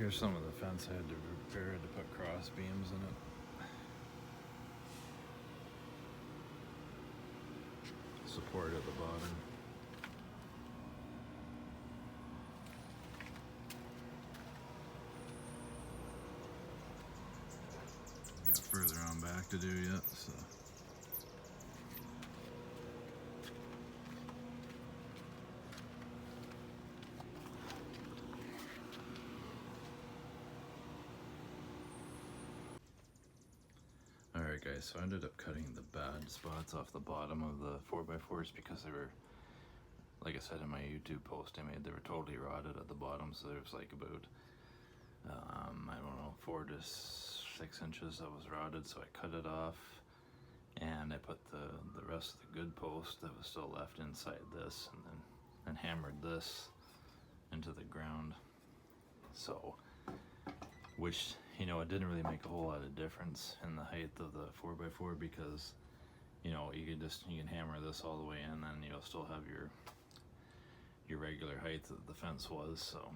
Here's some of the fence I had to repair to put cross beams in it. Support at the bottom. Got further on back to do yet, so. Alright guys, so I ended up cutting the bad spots off the bottom of the 4x4s because they were, like I said in my YouTube post I made, they were totally rotted at the bottom, so there was like about, I don't know, 4 to 6 inches that was rotted, so I cut it off and I put the rest of the good post that was still left inside this and hammered this into the ground. So, which, you know, it didn't really make a whole lot of difference in the height of the 4x4 because, you know, you can hammer this all the way in and you'll still have your regular height that the fence was, so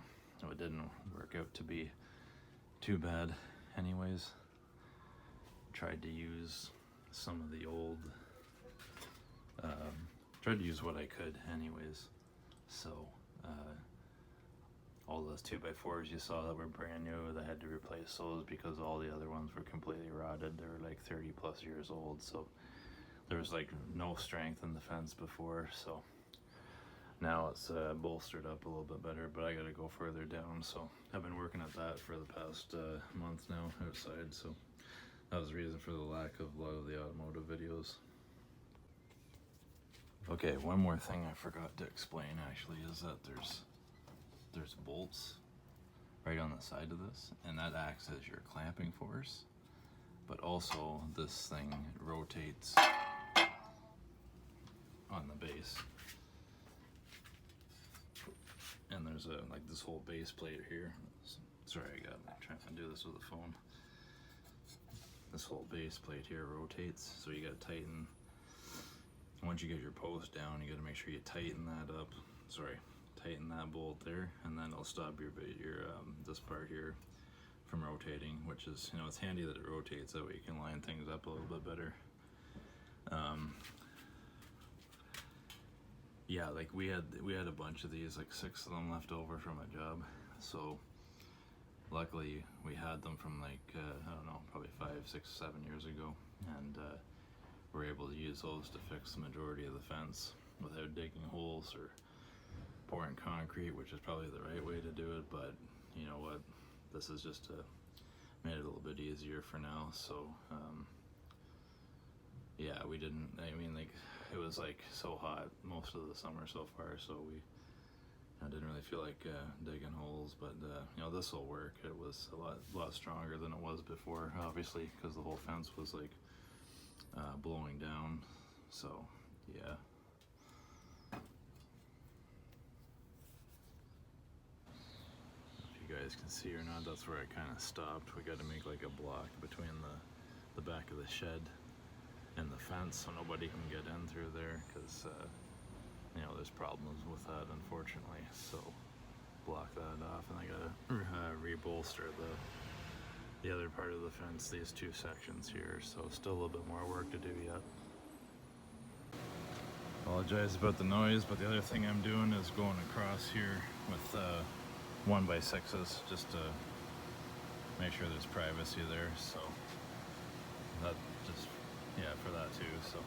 it didn't work out to be too bad anyways. Tried to use some of the old, tried to use what I could anyways, so all those 2x4s you saw that were brand new, I had to replace those because all the other ones were completely rotted. They were like 30 plus years old, so there was like no strength in the fence before, so now it's bolstered up a little bit better, but I gotta go further down, so I've been working at that for the past month now outside, so that was the reason for the lack of a lot of the automotive videos. Okay, one more thing I forgot to explain actually is that there's bolts right on the side of this, and that acts as your clamping force, but also this thing rotates on the base, and there's like this whole base plate here. Sorry, I'm trying to do this with a phone. This whole base plate here rotates, so you gotta tighten. Once you get your post down, you gotta make sure you tighten that up. Tighten that bolt there, and then it'll stop your this part here from rotating, which is, you know, it's handy that it rotates, that way you can line things up a little bit better. Yeah, like we had a bunch of these, like 6 of them left over from a job, so luckily we had them from like I don't know, probably 5, 6, 7 years ago, and we're able to use those to fix the majority of the fence without digging holes or pouring concrete, which is probably the right way to do it, but you know what, this is just made it a little bit easier for now. So yeah, we didn't, I mean, like, it was like so hot most of the summer so far, so I didn't really feel like digging holes, but you know, this will work. It was a lot stronger than it was before, obviously, because the whole fence was like blowing down, so yeah. You guys can see or not, that's where I kind of stopped. We got to make like a block between the back of the shed and the fence so nobody can get in through there, because you know, there's problems with that, unfortunately. So block that off, and I gotta re-bolster the other part of the fence, these 2 sections here, so still a little bit more work to do yet. Apologize about the noise, but the other thing I'm doing is going across here with 1x6s just to make sure there's privacy there, so that just, yeah, for that too. So